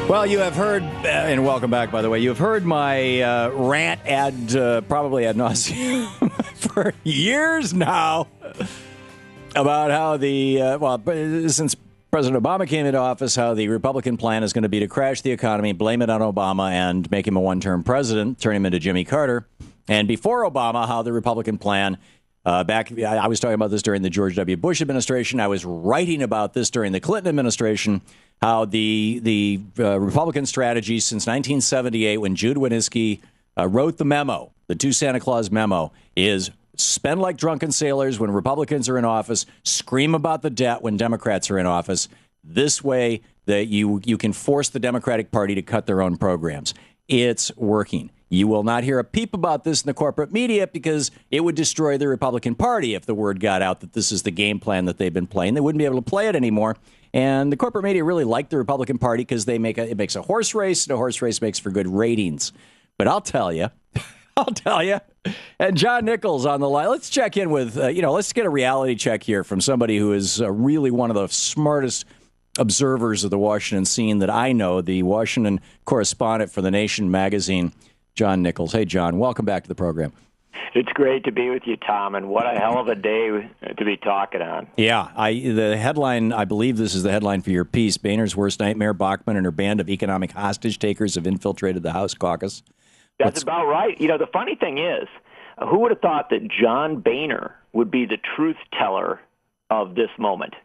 Well, you have heard, and welcome back, by the way, you have heard my rant probably ad nauseum for years now about how since President Obama came into office, how the Republican plan is going to be to crash the economy, blame it on Obama, and make him a one-term president, turn him into Jimmy Carter. And before Obama, how the Republican plan, I was talking about this during the George W. Bush administration. I was writing about this during the Clinton administration, how the Republican strategy since 1978, when Jude Wanniski wrote the memo, the two Santa Claus memo, is spend like drunken sailors when Republicans are in office, scream about the debt when Democrats are in office. This way that you can force the Democratic Party to cut their own programs. It's working. You will not hear a peep about this in the corporate media because it would destroy the Republican Party if the word got out that this is the game plan that they've been playing. They wouldn't be able to play it anymore. And the corporate media really like the Republican Party because it makes a horse race, and a horse race makes for good ratings. But I'll tell you, and John Nichols on the line. Let's check in with, let's get a reality check here from somebody who is really one of the smartest observers of the Washington scene that I know, the Washington correspondent for The Nation magazine, John Nichols. Hey, John, welcome back to the program. It's great to be with you, Tom, and what a hell of a day to be talking on. Yeah, the headline, I believe this is the headline for your piece, Boehner's worst nightmare, Bachmann and her band of economic hostage takers have infiltrated the House caucus. That's about right. You know, the funny thing is, who would have thought that John Boehner would be the truth teller of this moment?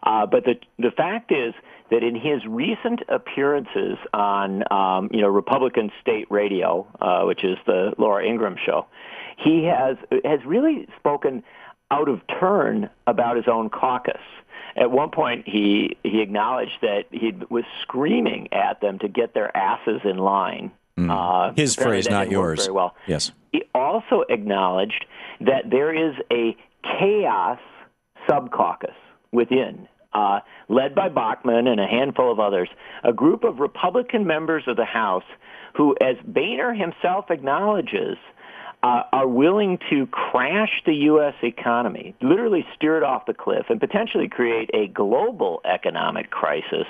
But the fact is that in his recent appearances on, Republican state radio, which is the Laura Ingraham show, he has really spoken out of turn about his own caucus. At one point, he acknowledged that he was screaming at them to get their asses in line. His phrase, not yours. Very well. Yes. He also acknowledged that there is a chaos sub-caucus within, led by Bachmann and a handful of others, a group of Republican members of the House who, as Boehner himself acknowledges, are willing to crash the U.S. economy, literally steer it off the cliff, and potentially create a global economic crisis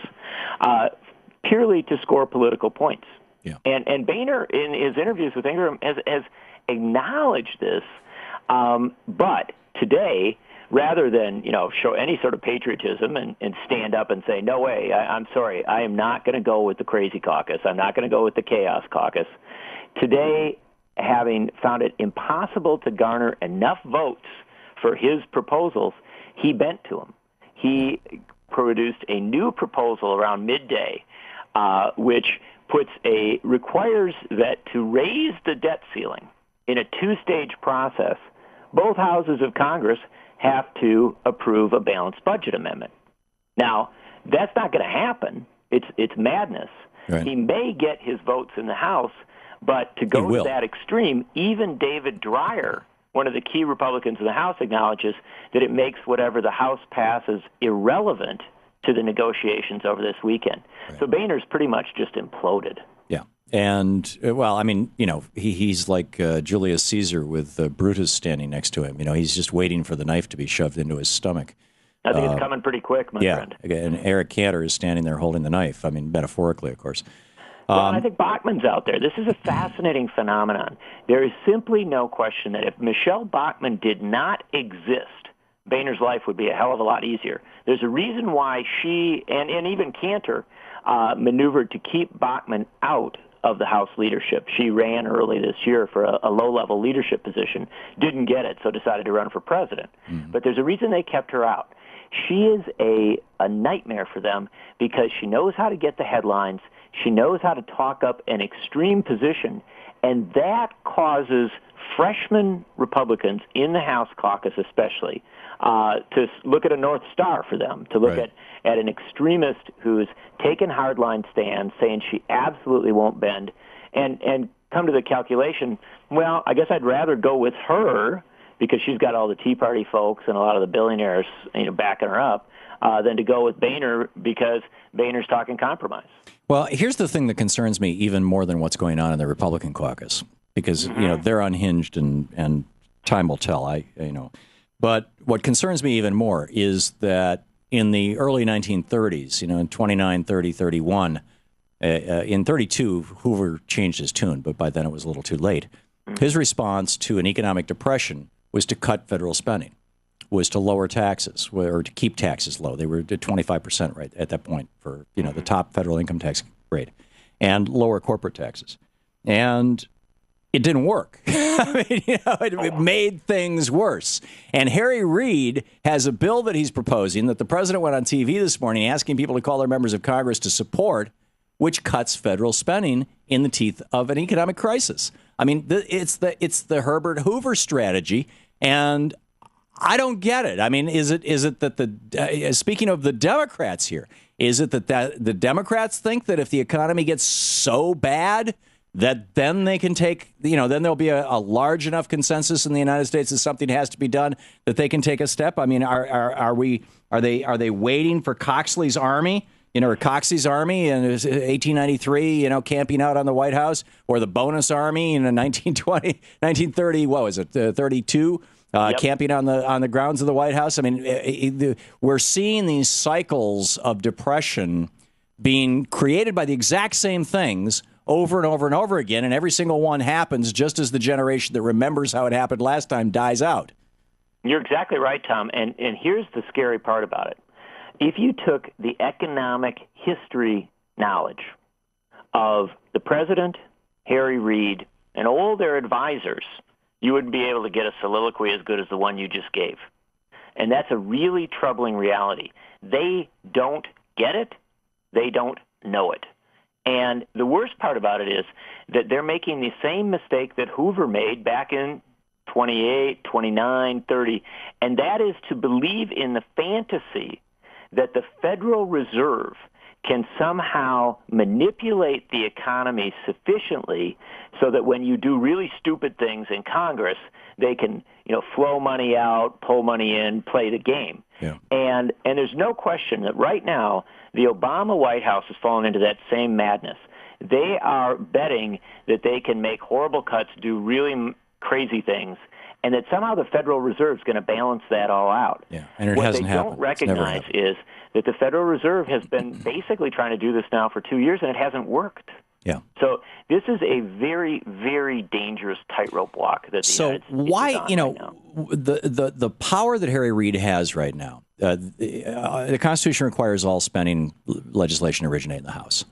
purely to score political points. Yeah. And Boehner, in his interviews with Ingraham, has acknowledged this, but today, rather than show any sort of patriotism and stand up and say, no way, I'm sorry, I am not going to go with the crazy caucus, I'm not going to go with the chaos caucus. Today, having found it impossible to garner enough votes for his proposals, he bent to them. He produced a new proposal around midday, which requires that to raise the debt ceiling in a two-stage process, both houses of Congress have to approve a balanced budget amendment. Now, that's not going to happen. It's madness. Right. He may get his votes in the House, but to go to that extreme, even David Dreyer, one of the key Republicans in the House, acknowledges that it makes whatever the House passes irrelevant to the negotiations over this weekend. Right. So Boehner's pretty much just imploded. Yeah. And, he's like Julius Caesar with Brutus standing next to him. He's just waiting for the knife to be shoved into his stomach. I think it's coming pretty quick, my friend. Yeah, and Eric Cantor is standing there holding the knife. I mean, metaphorically, of course. Well, I think Bachmann's out there. This is a fascinating phenomenon. There is simply no question that if Michelle Bachmann did not exist, Boehner's life would be a hell of a lot easier. There's a reason why she and even Cantor maneuvered to keep Bachmann out of the House leadership. She ran early this year for a low-level leadership position, didn't get it, so decided to run for president. Mm-hmm. But there's a reason they kept her out. She is a nightmare for them because she knows how to get the headlines. She knows how to talk up an extreme position, and that causes freshman Republicans in the House caucus especially to look at a North Star for them, to look at an extremist who's taken hardline stands, saying she absolutely won't bend, and come to the calculation, well, I guess I'd rather go with her because she's got all the Tea Party folks and a lot of the billionaires backing her up, than to go with Boehner because Boehner's talking compromise. Well, here's the thing that concerns me even more than what's going on in the Republican caucus, because they're unhinged and time will tell. But what concerns me even more is that in the early 1930s, in 29, 30, 31, In 32, Hoover changed his tune, but by then it was a little too late. His response to an economic depression was to cut federal spending, was to lower taxes, or to keep taxes low. They were at 25% right at that point for the top federal income tax rate, and lower corporate taxes. And it didn't work. I mean, it made things worse. And Harry Reid has a bill that he's proposing that the president went on TV this morning asking people to call their members of Congress to support, which cuts federal spending in the teeth of an economic crisis. I mean, it's the Herbert Hoover strategy, and I don't get it. I mean, is it that speaking of the Democrats here, is it that the Democrats think that if the economy gets so bad that then they can take, then there'll be a large enough consensus in the United States that something has to be done that they can take a step? I mean, are they waiting for Coxley's army? Or Coxey's army in 1893, camping out on the White House, or the Bonus Army in 1930, what was it, 32, camping on the grounds of the White House? I mean, we're seeing these cycles of depression being created by the exact same things over and over and over again, and every single one happens just as the generation that remembers how it happened last time dies out. You're exactly right, Tom, and here's the scary part about it. If you took the economic history knowledge of the president, Harry Reid, and all their advisors, you wouldn't be able to get a soliloquy as good as the one you just gave. And that's a really troubling reality. They don't get it. They don't know it. And the worst part about it is that they're making the same mistake that Hoover made back in 28, 29, 30, and that is to believe in the fantasy that the Federal Reserve can somehow manipulate the economy sufficiently so that when you do really stupid things in Congress, they can, flow money out, pull money in, play the game. Yeah. And there's no question that right now the Obama White House has fallen into that same madness. They are betting that they can make horrible cuts, do really crazy things, and that somehow the Federal Reserve is going to balance that all out. Yeah, and it hasn't happened. What they don't recognize is that the Federal Reserve has been basically trying to do this now for 2 years, and it hasn't worked. Yeah. So this is a very, very dangerous tightrope walk that the United States is on right now. The power that Harry Reid has right now, the Constitution requires all spending legislation originate in the House.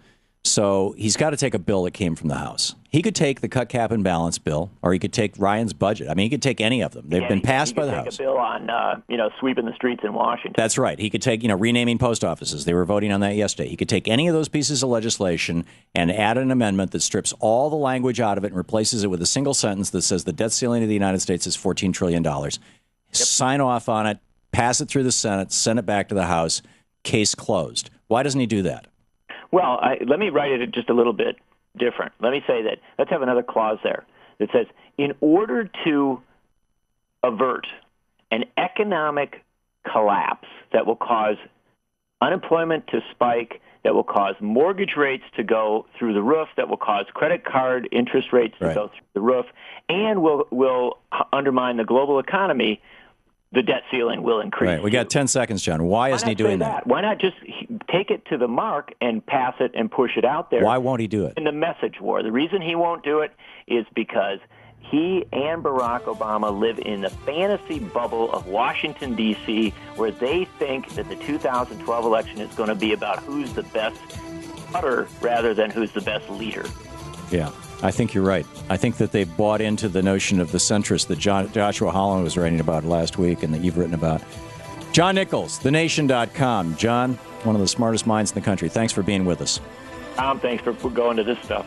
So he's got to take a bill that came from the House. He could take the cut, cap, and balance bill, or he could take Ryan's budget. I mean, he could take any of them. They've been passed by the House. He could take a bill on, sweeping the streets in Washington. That's right. He could take, renaming post offices. They were voting on that yesterday. He could take any of those pieces of legislation and add an amendment that strips all the language out of it and replaces it with a single sentence that says the debt ceiling of the United States is $14 trillion. Yep. Sign off on it, pass it through the Senate, send it back to the House, case closed. Why doesn't he do that? Well, let me write it just a little bit different. Let me say that, let's have another clause there that says, in order to avert an economic collapse that will cause unemployment to spike, that will cause mortgage rates to go through the roof, that will cause credit card interest rates to go through the roof, and will undermine the global economy, the debt ceiling will increase. Right. We got 10 seconds, John. Why isn't he doing that? Why not just take it to the mark and pass it and push it out there? Why won't he do it? In the message war. The reason he won't do it is because he and Barack Obama live in the fantasy bubble of Washington, D.C., where they think that the 2012 election is going to be about who's the best putter rather than who's the best leader. Yeah. I think you're right. I think that they've bought into the notion of the centrist that Joshua Holland was writing about last week and that you've written about. John Nichols, thenation.com. John, one of the smartest minds in the country. Thanks for being with us. Tom, thanks for going to this stuff.